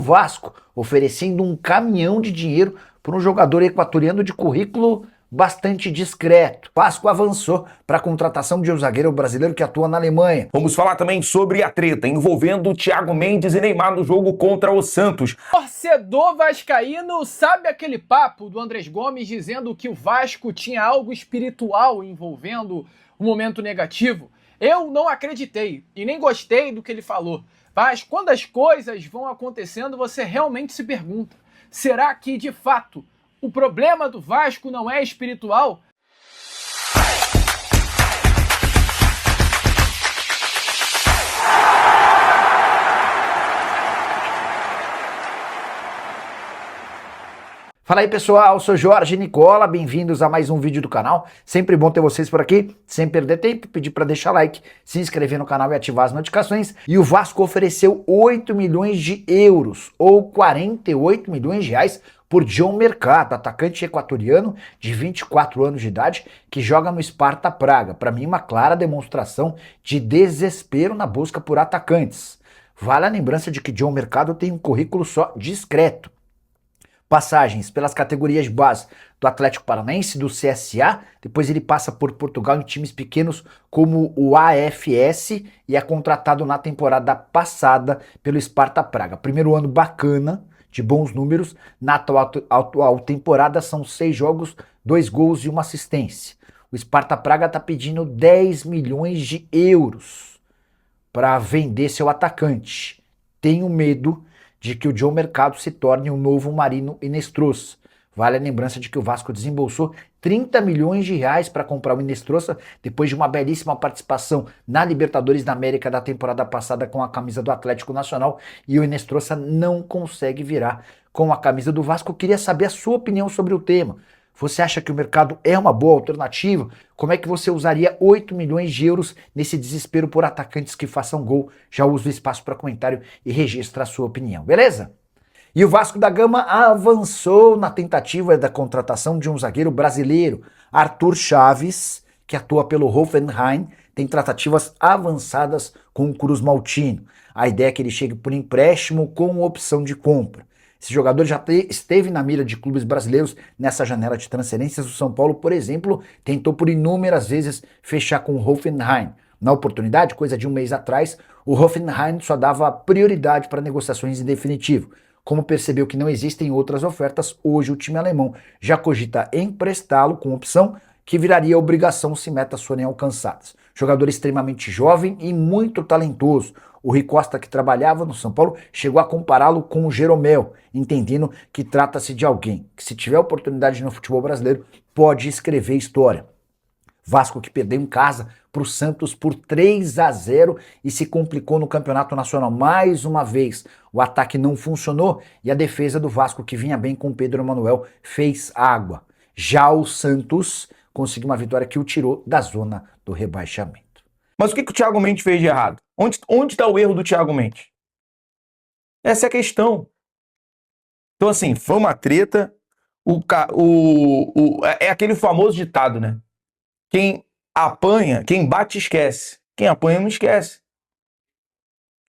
Vasco oferecendo um caminhão de dinheiro para um jogador equatoriano de currículo bastante discreto. Vasco avançou para a contratação de um zagueiro brasileiro que atua na Alemanha. Vamos falar também sobre a treta envolvendo Thiago Mendes e Neymar no jogo contra o Santos. Torcedor vascaíno, sabe aquele papo do Andrés Gomes dizendo que o Vasco tinha algo espiritual envolvendo um momento negativo? Eu não acreditei e nem gostei do que ele falou. Mas quando as coisas vão acontecendo, você realmente se pergunta: será que, de fato, o problema do Vasco não é espiritual? Fala aí pessoal, eu sou Jorge Nicola, bem-vindos a mais um vídeo do canal. Sempre bom ter vocês por aqui, sem perder tempo, pedir para deixar like, se inscrever no canal e ativar as notificações. E o Vasco ofereceu 8 milhões de euros, ou 48 milhões de reais, por John Mercado, atacante equatoriano de 24 anos de idade, que joga no Sparta Praga. Para mim, uma clara demonstração de desespero na busca por atacantes. Vale a lembrança de que John Mercado tem um currículo só discreto. Passagens pelas categorias de base do Atlético Paranaense, do CSA, depois ele passa por Portugal em times pequenos como o AFS e é contratado na temporada passada pelo Sparta Praga. Primeiro ano bacana, de bons números, na atual temporada são 6 jogos, 2 gols e 1 assistência. O Sparta Praga está pedindo 10 milhões de euros para vender seu atacante. Tenho medo de que o John Mercado se torne um novo Marino Hinestrosa. Vale a lembrança de que o Vasco desembolsou 30 milhões de reais para comprar o Hinestrosa depois de uma belíssima participação na Libertadores da América da temporada passada com a camisa do Atlético Nacional, e o Hinestrosa não consegue virar com a camisa do Vasco. Eu queria saber a sua opinião sobre o tema. Você acha que o mercado é uma boa alternativa? Como é que você usaria 8 milhões de euros nesse desespero por atacantes que façam gol? Já usa o espaço para comentário e registra a sua opinião, beleza? E o Vasco da Gama avançou na tentativa da contratação de um zagueiro brasileiro, Arthur Chaves, que atua pelo Hoffenheim, tem tratativas avançadas com o Cruz Maltino. A ideia é que ele chegue por empréstimo com opção de compra. Esse jogador já esteve na mira de clubes brasileiros nessa janela de transferências. O São Paulo, por exemplo, tentou por inúmeras vezes fechar com o Hoffenheim. Na oportunidade, coisa de um mês atrás, o Hoffenheim só dava prioridade para negociações em definitivo. Como percebeu que não existem outras ofertas, hoje o time alemão já cogita emprestá-lo com opção que viraria obrigação se metas forem alcançadas. Jogador extremamente jovem e muito talentoso. O Rui Costa, que trabalhava no São Paulo, chegou a compará-lo com o Jeromel, entendendo que trata-se de alguém que, se tiver oportunidade no futebol brasileiro, pode escrever história. Vasco que perdeu em casa para o Santos por 3-0 e se complicou no Campeonato Nacional mais uma vez. O ataque não funcionou e a defesa do Vasco, que vinha bem com Pedro Manuel, fez água. Já o Santos conseguiu uma vitória que o tirou da zona do rebaixamento. Mas o que o Thiago Mendes fez de errado? Onde está o erro do Thiago Mendes? Essa é a questão. Então, assim, foi uma treta. É aquele famoso ditado, né? Quem apanha, quem bate, esquece. Quem apanha, não esquece.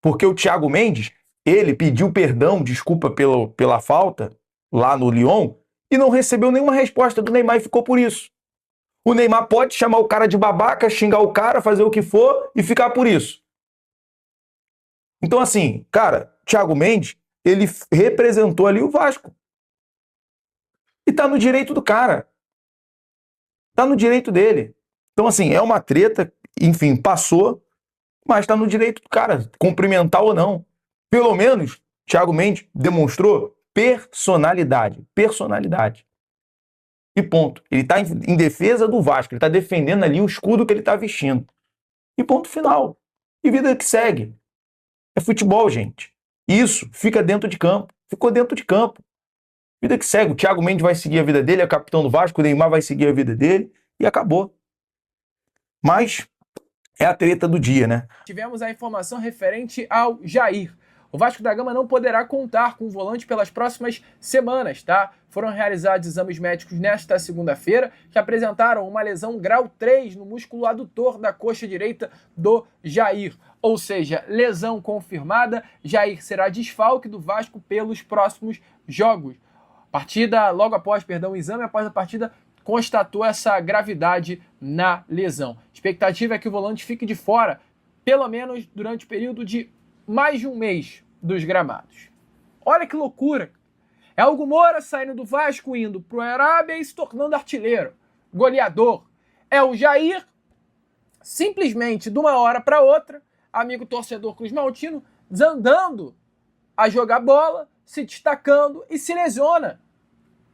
Porque o Thiago Mendes, ele pediu perdão, desculpa pela falta, lá no Lyon, e não recebeu nenhuma resposta do Neymar e ficou por isso. O Neymar pode chamar o cara de babaca, xingar o cara, fazer o que for e ficar por isso. Então, assim, cara, Thiago Mendes, ele representou ali o Vasco. E tá no direito do cara. Tá no direito dele. Então, assim, é uma treta, enfim, passou, mas tá no direito do cara, cumprimentar ou não. Pelo menos, Thiago Mendes demonstrou personalidade. Personalidade. E ponto. Ele tá em defesa do Vasco, ele tá defendendo ali o escudo que ele tá vestindo. E ponto final. E vida que segue. É futebol, gente. Isso fica dentro de campo. Ficou dentro de campo. Vida que segue. O Thiago Mendes vai seguir a vida dele, é capitão do Vasco, o Neymar vai seguir a vida dele e acabou. Mas é a treta do dia, né? Tivemos a informação referente ao Jair. O Vasco da Gama não poderá contar com o volante pelas próximas semanas, tá? Foram realizados exames médicos nesta segunda-feira que apresentaram uma lesão grau 3 no músculo adutor da coxa direita do Jair. Ou seja, lesão confirmada, Jair será desfalque do Vasco pelos próximos jogos. Logo após o exame após a partida constatou essa gravidade na lesão. A expectativa é que o volante fique de fora, pelo menos durante o período de mais de um mês dos gramados. Olha que loucura! É o Hugo Moura saindo do Vasco, indo pro Arábia e se tornando artilheiro, goleador. É o Jair, simplesmente de uma hora para outra, amigo torcedor Cruz Maltino, desandando a jogar bola, se destacando e se lesiona.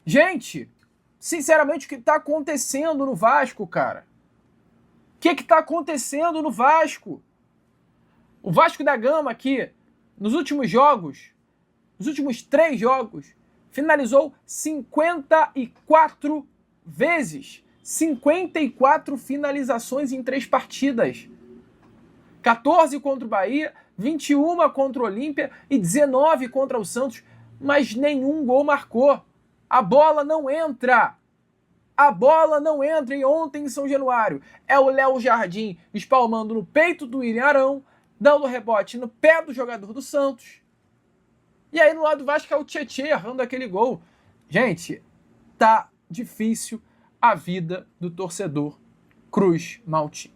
Gente, sinceramente, o que está acontecendo no Vasco, cara? O que está acontecendo no Vasco? O Vasco da Gama aqui, nos últimos 3 jogos, finalizou 54 vezes. 54 finalizações em 3 partidas. 14 contra o Bahia, 21 contra o Olímpia e 19 contra o Santos, mas nenhum gol marcou. A bola não entra. A bola não entra. E ontem em São Januário é o Léo Jardim espalmando no peito do William Arão, dando rebote no pé do jogador do Santos. E aí no lado do Vasco é o Tietê errando aquele gol. Gente, tá difícil a vida do torcedor Cruz Maltino.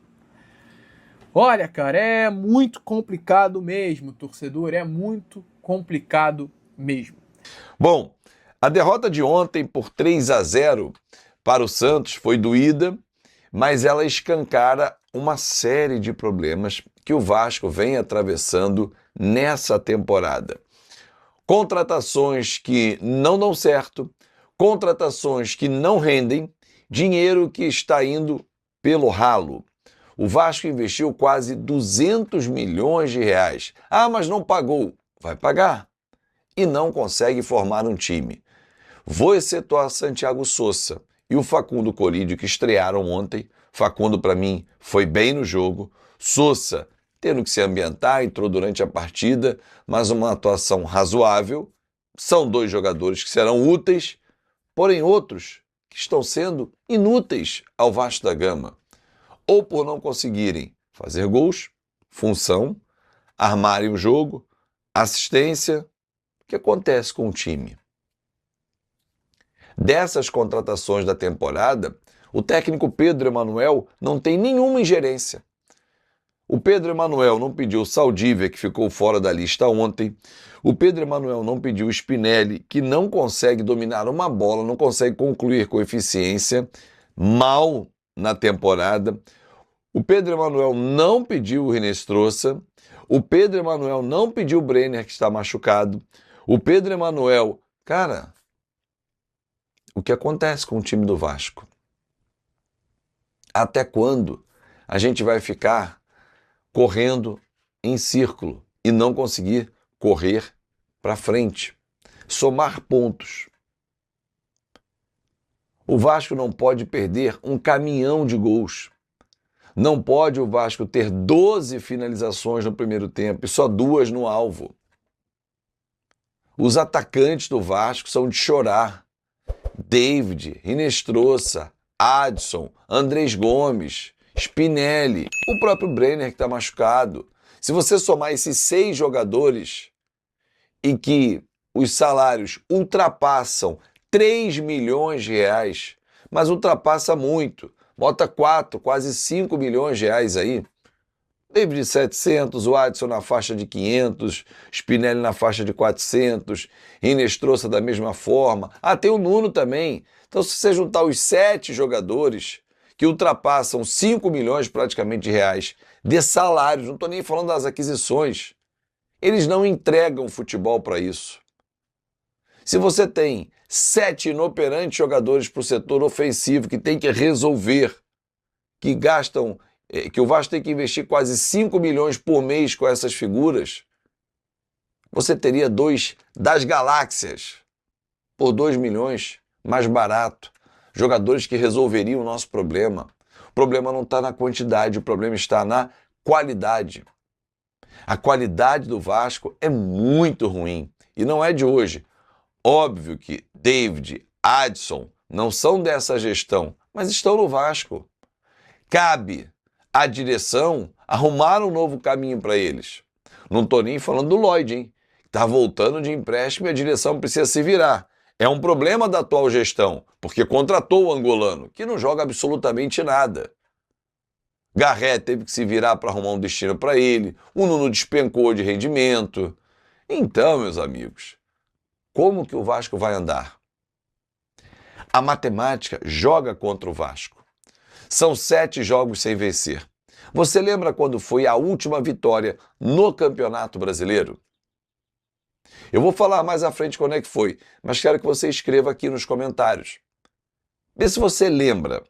Olha, cara, é muito complicado mesmo, torcedor, é muito complicado mesmo. Bom, a derrota de ontem por 3-0 para o Santos foi doída, mas ela escancara uma série de problemas que o Vasco vem atravessando nessa temporada. Contratações que não dão certo, contratações que não rendem, dinheiro que está indo pelo ralo. O Vasco investiu quase 200 milhões de reais. Ah, mas não pagou. Vai pagar. E não consegue formar um time. Vou excetuar Santiago Sousa e o Facundo Coridio, que estrearam ontem. Facundo, para mim, foi bem no jogo. Sousa, tendo que se ambientar, entrou durante a partida, mas uma atuação razoável. São 2 jogadores que serão úteis, porém outros que estão sendo inúteis ao Vasco da Gama. Ou por não conseguirem fazer gols, função, armarem o jogo, assistência. O que acontece com o time? Dessas contratações da temporada, o técnico Pedro Emanuel não tem nenhuma ingerência. O Pedro Emanuel não pediu o Saldívia, que ficou fora da lista ontem. O Pedro Emanuel não pediu o Spinelli, que não consegue dominar uma bola, não consegue concluir com eficiência, mal na temporada. O Pedro Emanuel não pediu o Rinestrosa. O Pedro Emanuel não pediu o Brenner, que está machucado. O Pedro Emanuel... Cara, o que acontece com o time do Vasco? Até quando a gente vai ficar correndo em círculo e não conseguir correr para frente, somar pontos? O Vasco não pode perder um caminhão de gols. Não pode o Vasco ter 12 finalizações no primeiro tempo e só 2 no alvo. Os atacantes do Vasco são de chorar. David, Rinestrosa, Adson, Andrés Gomes, Spinelli, o próprio Brenner que está machucado. Se você somar esses 6 jogadores e que os salários ultrapassam 3 milhões de reais, mas ultrapassa muito, bota 4, quase 5 milhões de reais aí. David 700, o Adson na faixa de 500, Spinelli na faixa de 400, Rinestrosa da mesma forma. Ah, tem o Nuno também. Então, se você juntar os 7 jogadores que ultrapassam 5 milhões praticamente de reais de salários, não estou nem falando das aquisições, eles não entregam futebol para isso. Se você tem 7 inoperantes jogadores para o setor ofensivo que tem que resolver, que o Vasco tem que investir quase 5 milhões por mês com essas figuras, você teria 2 das galáxias por 2 milhões, mais barato. Jogadores que resolveriam o nosso problema. O problema não está na quantidade, o problema está na qualidade. A qualidade do Vasco é muito ruim e não é de hoje. Óbvio que David, Adson não são dessa gestão, mas estão no Vasco. Cabe à direção arrumar um novo caminho para eles. Não estou nem falando do Lloyd, hein? Está voltando de empréstimo e a direção precisa se virar. É um problema da atual gestão, porque contratou o angolano, que não joga absolutamente nada. Garré teve que se virar para arrumar um destino para ele, o Nuno despencou de rendimento. Então, meus amigos, como que o Vasco vai andar? A matemática joga contra o Vasco. São 7 jogos sem vencer. Você lembra quando foi a última vitória no Campeonato Brasileiro? Eu vou falar mais à frente quando é que foi, mas quero que você escreva aqui nos comentários. Vê se você lembra.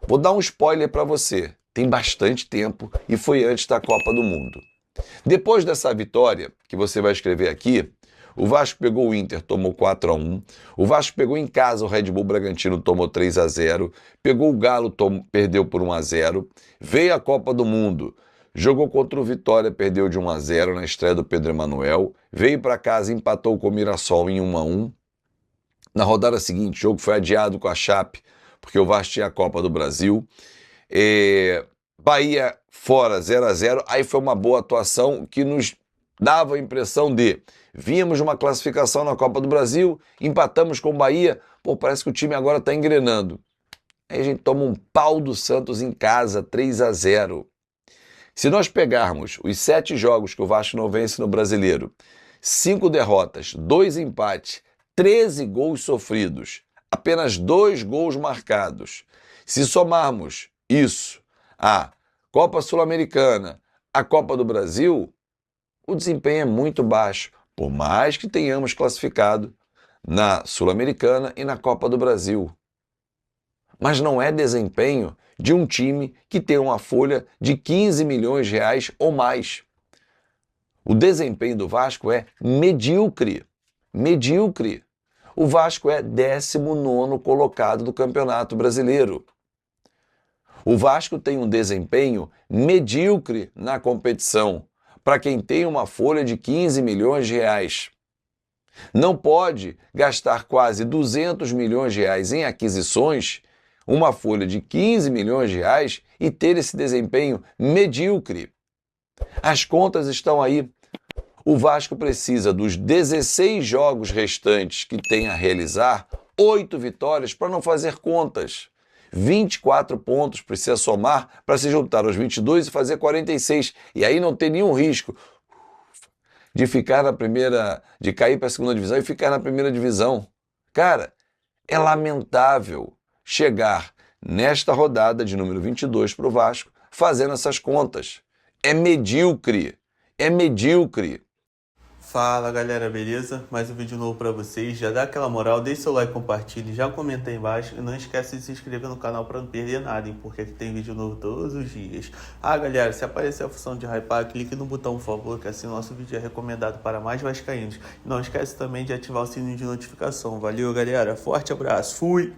Vou dar um spoiler para você. Tem bastante tempo e foi antes da Copa do Mundo. Depois dessa vitória, que você vai escrever aqui, o Vasco pegou o Inter, tomou 4-1. O Vasco pegou em casa o Red Bull Bragantino, tomou 3-0. Pegou o Galo, perdeu por 1-0. Veio a Copa do Mundo, jogou contra o Vitória, perdeu de 1-0 na estreia do Pedro Emanuel. Veio para casa, empatou com o Mirassol em 1-1. Na rodada seguinte, o jogo foi adiado com a Chape, porque o Vasco tinha a Copa do Brasil. Bahia fora 0-0, aí foi uma boa atuação que nos dava a impressão de vínhamos de uma classificação na Copa do Brasil, empatamos com o Bahia, parece que o time agora está engrenando. Aí a gente toma um pau do Santos em casa, 3-0. Se nós pegarmos os 7 jogos que o Vasco não vence no Brasileiro, 5 derrotas, 2 empates, 13 gols sofridos, apenas 2 gols marcados. Se somarmos isso à Copa Sul-Americana, à Copa do Brasil, o desempenho é muito baixo, por mais que tenhamos classificado na Sul-Americana e na Copa do Brasil. Mas não é desempenho de um time que tem uma folha de 15 milhões de reais ou mais. O desempenho do Vasco é medíocre. Medíocre. O Vasco é 19º colocado do Campeonato Brasileiro. O Vasco tem um desempenho medíocre na competição, para quem tem uma folha de 15 milhões de reais. Não pode gastar quase 200 milhões de reais em aquisições, uma folha de 15 milhões de reais e ter esse desempenho medíocre. As contas estão aí. O Vasco precisa dos 16 jogos restantes que tem a realizar, 8 vitórias para não fazer contas. 24 pontos precisa somar para se juntar aos 22 e fazer 46. E aí não tem nenhum risco de ficar de cair para a segunda divisão e ficar na primeira divisão. Cara, é lamentável chegar nesta rodada de número 22 para o Vasco fazendo essas contas. É medíocre. É medíocre. Fala galera, beleza? Mais um vídeo novo pra vocês. Já dá aquela moral, deixa seu like, compartilhe, já comenta aí embaixo e não esquece de se inscrever no canal pra não perder nada, hein? Porque aqui tem vídeo novo todos os dias. Galera, se aparecer a função de hypar, clique no botão por favor, que assim nosso vídeo é recomendado para mais vascaínos. E não esquece também de ativar o sininho de notificação. Valeu galera, forte abraço, fui!